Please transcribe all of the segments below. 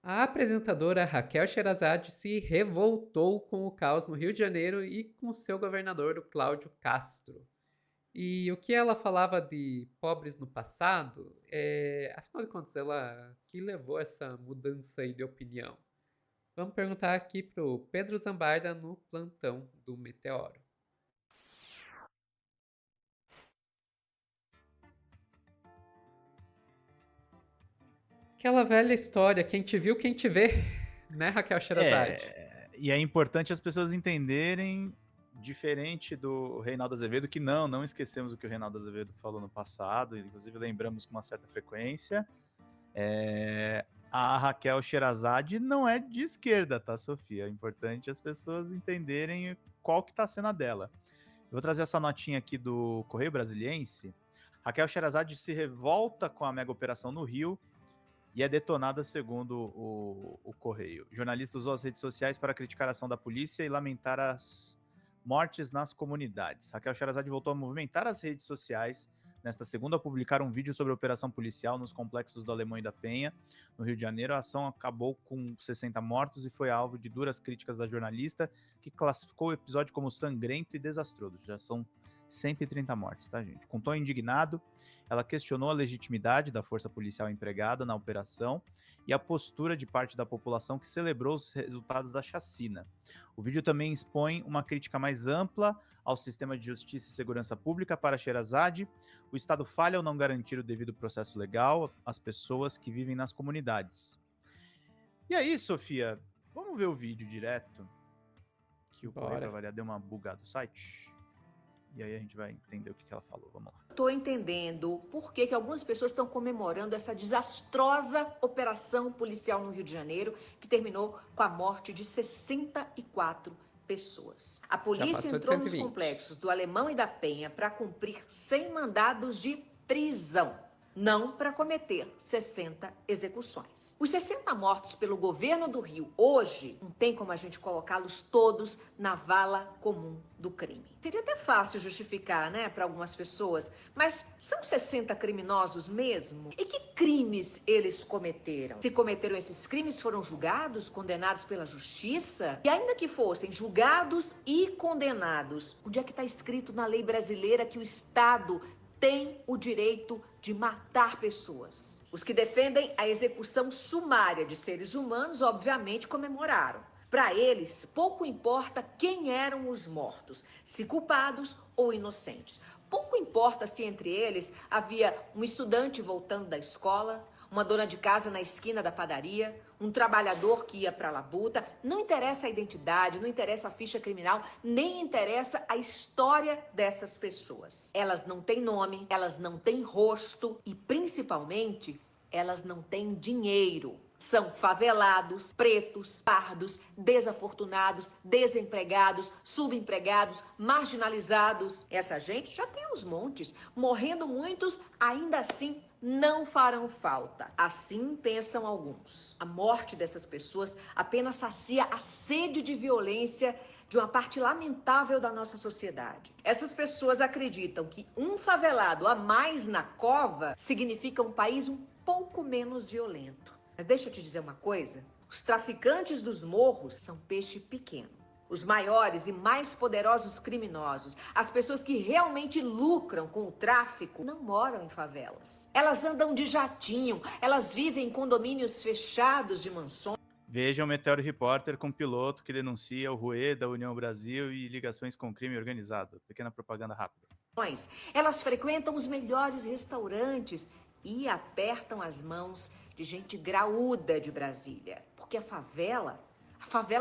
A apresentadora Raquel Sherazade se revoltou com o caos no Rio de Janeiro e com seu governador, o Cláudio Castro. E o que ela falava de pobres no passado, afinal de contas, ela que levou essa mudança aí de opinião? Vamos perguntar aqui pro Pedro Zambarda no plantão do Meteoro. Aquela velha história, quem te viu, quem te vê, né, Raquel Sherazade? E é importante as pessoas entenderem, diferente do Reinaldo Azevedo, que não esquecemos o que o Reinaldo Azevedo falou no passado, inclusive lembramos com uma certa frequência. A Raquel Sherazade não é de esquerda, tá, Sofia? É importante as pessoas entenderem qual que tá sendo a dela. Eu vou trazer essa notinha aqui do Correio Brasiliense. Raquel Sherazade se revolta com a mega operação no Rio e é detonada segundo o Correio. O jornalista usou as redes sociais para criticar a ação da polícia e lamentar as mortes nas comunidades. Raquel Sherazade voltou a movimentar as redes sociais nesta segunda a publicar um vídeo sobre a operação policial nos complexos do Alemão e da Penha, no Rio de Janeiro. A ação acabou com 60 mortos e foi alvo de duras críticas da jornalista, que classificou o episódio como sangrento e desastroso. Já são 130 mortes, tá, gente? Com tom indignado, ela questionou a legitimidade da força policial empregada na operação e a postura de parte da população que celebrou os resultados da chacina. O vídeo também expõe uma crítica mais ampla ao sistema de justiça e segurança pública. Para Sherazade, o Estado falha ao não garantir o devido processo legal às pessoas que vivem nas comunidades. E aí, Sofia, vamos ver o vídeo direto? Que o Correio para Bora. variar deu uma bugada no site. E aí a gente vai entender o que ela falou. Vamos lá. Estou entendendo por que algumas pessoas estão comemorando essa desastrosa operação policial no Rio de Janeiro, que terminou com a morte de 64 pessoas. A Já polícia passou de entrou nos 120. complexos do Alemão e da Penha para cumprir 100 mandados de prisão, não para cometer 60 execuções. Os 60 mortos pelo governo do Rio hoje, não tem como a gente colocá-los todos na vala comum do crime. Seria até fácil justificar, né, para algumas pessoas, mas são 60 criminosos mesmo? E que crimes eles cometeram? Se cometeram esses crimes, foram julgados, condenados pela justiça? E ainda que fossem julgados e condenados, onde é que está escrito na lei brasileira que o Estado tem o direito de matar pessoas? Os que defendem a execução sumária de seres humanos, obviamente, comemoraram. Para eles, pouco importa quem eram os mortos, se culpados ou inocentes. Pouco importa se entre eles havia um estudante voltando da escola, uma dona de casa na esquina da padaria, um trabalhador que ia para a labuta. Não interessa a identidade, não interessa a ficha criminal, nem interessa a história dessas pessoas. Elas não têm nome, elas não têm rosto e, principalmente, elas não têm dinheiro. São favelados, pretos, pardos, desafortunados, desempregados, subempregados, marginalizados. Essa gente já tem uns montes. Morrendo muitos, ainda assim não farão falta. Assim pensam alguns. A morte dessas pessoas apenas sacia a sede de violência de uma parte lamentável da nossa sociedade. Essas pessoas acreditam que um favelado a mais na cova significa um país um pouco menos violento. Mas deixa eu te dizer uma coisa, os traficantes dos morros são peixe pequeno. Os maiores e mais poderosos criminosos, as pessoas que realmente lucram com o tráfico, não moram em favelas. Elas andam de jatinho, elas vivem em condomínios fechados de mansões. Veja o Meteoro Repórter com piloto que denuncia o Rueda, União Brasil e ligações com crime organizado. Pequena propaganda rápida. Elas frequentam os melhores restaurantes e apertam as mãos de gente graúda de Brasília. Porque a favela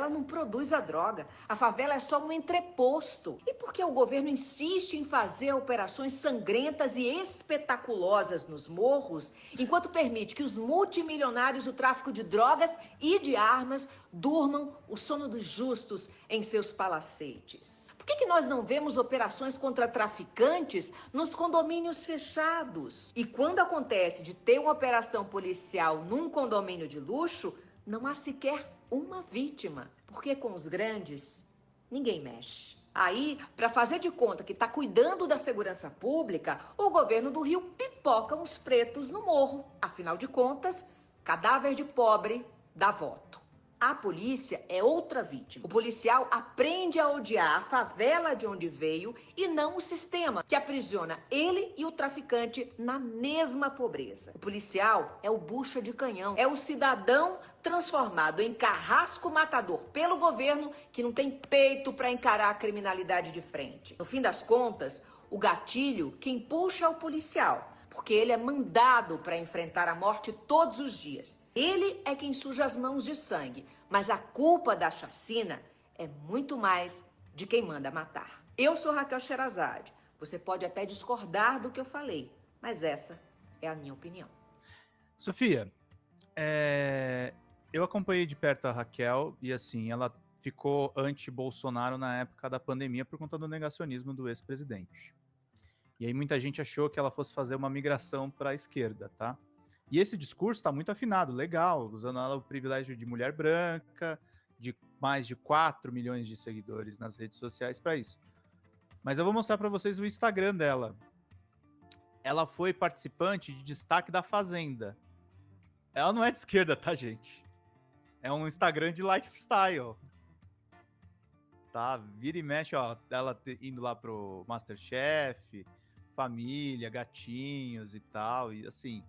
não produz a droga. A favela é só um entreposto. E porque o governo insiste em fazer operações sangrentas e espetaculosas nos morros, enquanto permite que os multimilionários do tráfico de drogas e de armas durmam o sono dos justos em seus palacetes? Por que nós não vemos operações contra traficantes nos condomínios fechados? E quando acontece de ter uma operação policial num condomínio de luxo, não há sequer uma vítima, porque com os grandes ninguém mexe. Aí, para fazer de conta que está cuidando da segurança pública, o governo do Rio pipoca uns pretos no morro. Afinal de contas, cadáver de pobre dá voto. A polícia é outra vítima. O policial aprende a odiar a favela de onde veio e não o sistema que aprisiona ele e o traficante na mesma pobreza. O policial é o bucha de canhão, é o cidadão transformado em carrasco matador pelo governo que não tem peito para encarar a criminalidade de frente. No fim das contas, o gatilho quem puxa é o policial, porque ele é mandado para enfrentar a morte todos os dias. Ele é quem suja as mãos de sangue, mas a culpa da chacina é muito mais de quem manda matar. Eu sou Raquel Sherazade. Você pode até discordar do que eu falei, mas essa é a minha opinião. Sofia, eu acompanhei de perto a Raquel e assim, ela ficou anti-Bolsonaro na época da pandemia por conta do negacionismo do ex-presidente. E aí muita gente achou que ela fosse fazer uma migração para a esquerda, tá? E esse discurso está muito afinado, legal, usando ela o privilégio de mulher branca, de mais de 4 milhões de seguidores nas redes sociais para isso. Mas eu vou mostrar para vocês o Instagram dela. Ela foi participante de destaque da Fazenda. Ela não é de esquerda, tá, gente? É um Instagram de lifestyle. Tá? Vira e mexe, ó, ela indo lá pro MasterChef, família, gatinhos e tal, e assim...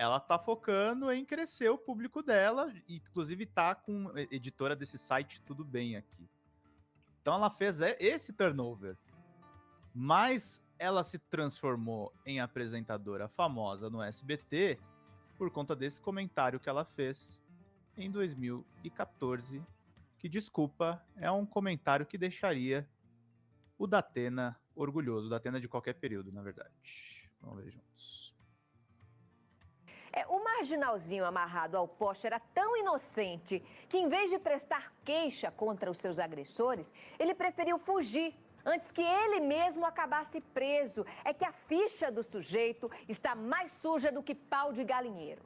Ela tá focando em crescer o público dela, e inclusive tá com editora desse site Tudo Bem aqui. Então ela fez esse turnover. Mas ela se transformou em apresentadora famosa no SBT por conta desse comentário que ela fez em 2014, que, desculpa, é um comentário que deixaria o Datena orgulhoso. O Datena de qualquer período, na verdade. Vamos ver juntos. O marginalzinho amarrado ao poste era tão inocente que, em vez de prestar queixa contra os seus agressores, ele preferiu fugir antes que ele mesmo acabasse preso. É que a ficha do sujeito está mais suja do que pau de galinheiro.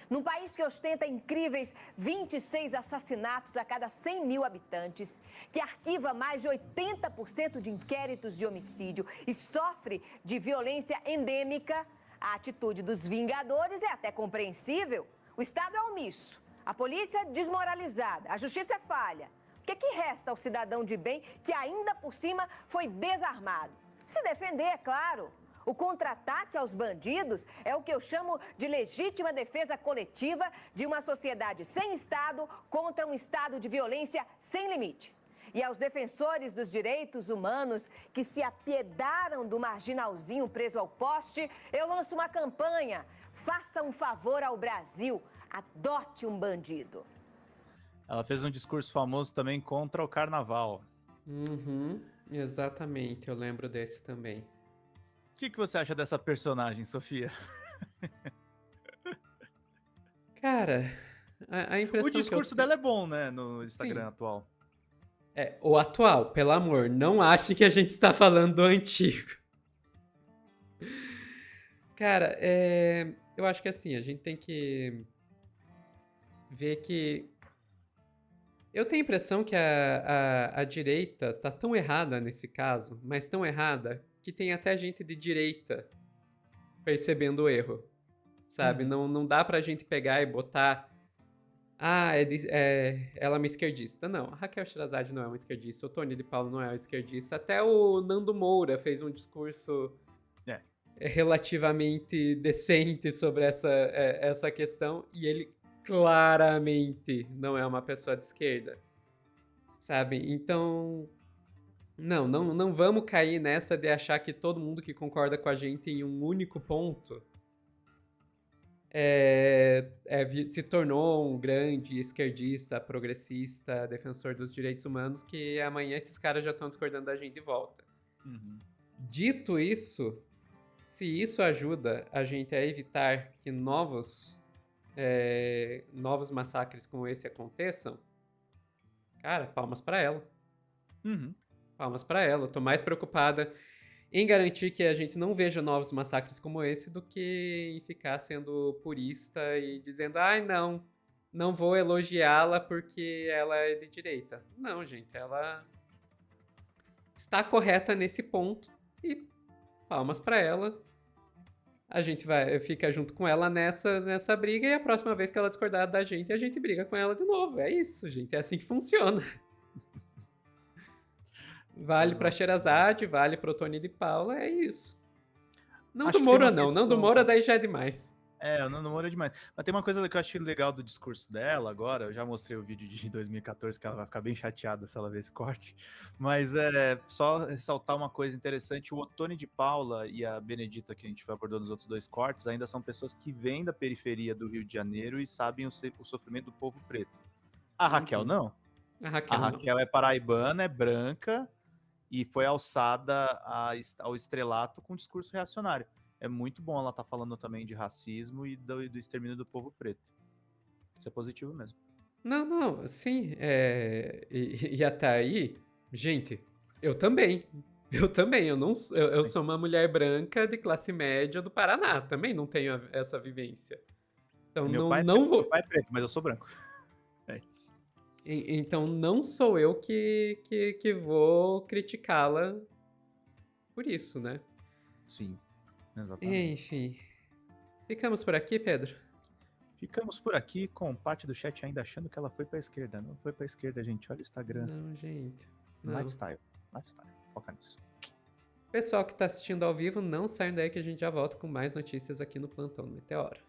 Num país que ostenta incríveis 26 assassinatos a cada 100 mil habitantes, que arquiva mais de 80% de inquéritos de homicídio e sofre de violência endêmica, a atitude dos vingadores é até compreensível. O Estado é omisso, a polícia desmoralizada, a justiça é falha. O que resta ao cidadão de bem que ainda por cima foi desarmado? Se defender, é claro. O contra-ataque aos bandidos é o que eu chamo de legítima defesa coletiva de uma sociedade sem Estado contra um Estado de violência sem limite. E aos defensores dos direitos humanos que se apiedaram do marginalzinho preso ao poste, eu lanço uma campanha. Faça um favor ao Brasil, adote um bandido. Ela fez um discurso famoso também contra o carnaval. Exatamente, eu lembro desse também. O que você acha dessa personagem, Sofia? Cara, a impressão O discurso dela é bom, né, no Instagram atual. O atual, pelo amor, não ache que a gente está falando do antigo. Cara, eu acho que assim, a gente tem que ver que... Eu tenho a impressão que a direita tá tão errada nesse caso, mas tão errada, que tem até gente de direita percebendo o erro, sabe? Não dá pra gente pegar e botar... ela é uma esquerdista. Não, a Raquel Sherazade não é uma esquerdista, o Tony de Paulo não é uma esquerdista, até o Nando Moura fez um discurso relativamente decente sobre essa questão, e ele claramente não é uma pessoa de esquerda, sabe? Então, não vamos cair nessa de achar que todo mundo que concorda com a gente em um único ponto se tornou um grande esquerdista, progressista, defensor dos direitos humanos, que amanhã esses caras já estão discordando da gente de volta. Dito isso, se isso ajuda a gente a evitar que novos massacres como esse aconteçam, cara, palmas pra ela. Palmas pra ela. Eu tô mais preocupada em garantir que a gente não veja novos massacres como esse do que em ficar sendo purista e dizendo, não vou elogiá-la porque ela é de direita. Não, gente, ela está correta nesse ponto e palmas pra ela. a gente fica junto com ela nessa briga e a próxima vez que ela discordar da gente, a gente briga com ela de novo. É isso, gente. É assim que funciona. Vale pra Sherazade, vale pro Tony de Paula, é isso. Não Acho do que tem Moura, uma não. Não do questão. Moura, daí já é demais. O Nando Moura é demais. Mas tem uma coisa que eu achei legal do discurso dela agora. Eu já mostrei o vídeo de 2014, que ela vai ficar bem chateada se ela ver esse corte. Mas só ressaltar uma coisa interessante: o Ottoni de Paula e a Benedita, que a gente abordou nos outros 2 cortes, ainda são pessoas que vêm da periferia do Rio de Janeiro e sabem o sofrimento do povo preto. A Raquel não. A A Raquel não. Raquel é paraibana, é branca e foi alçada ao estrelato com discurso reacionário. É muito bom ela estar falando também de racismo e do extermínio do povo preto. Isso é positivo mesmo. Não, sim. E até aí, gente, eu também. Eu também. Eu sou uma mulher branca de classe média do Paraná. Também não tenho essa vivência. Então Meu não, pai é não preto, vou. meu pai é preto, mas eu sou branco. É isso. Então não sou eu que vou criticá-la por isso, né? Sim, exatamente. Enfim. Ficamos por aqui, Pedro? Ficamos por aqui com parte do chat ainda achando que ela foi pra esquerda. Não foi pra esquerda, gente. Olha o Instagram. Não, gente. Não. Lifestyle. Foca nisso. Pessoal que tá assistindo ao vivo, não saiam daí que a gente já volta com mais notícias aqui no Plantão do Meteoro.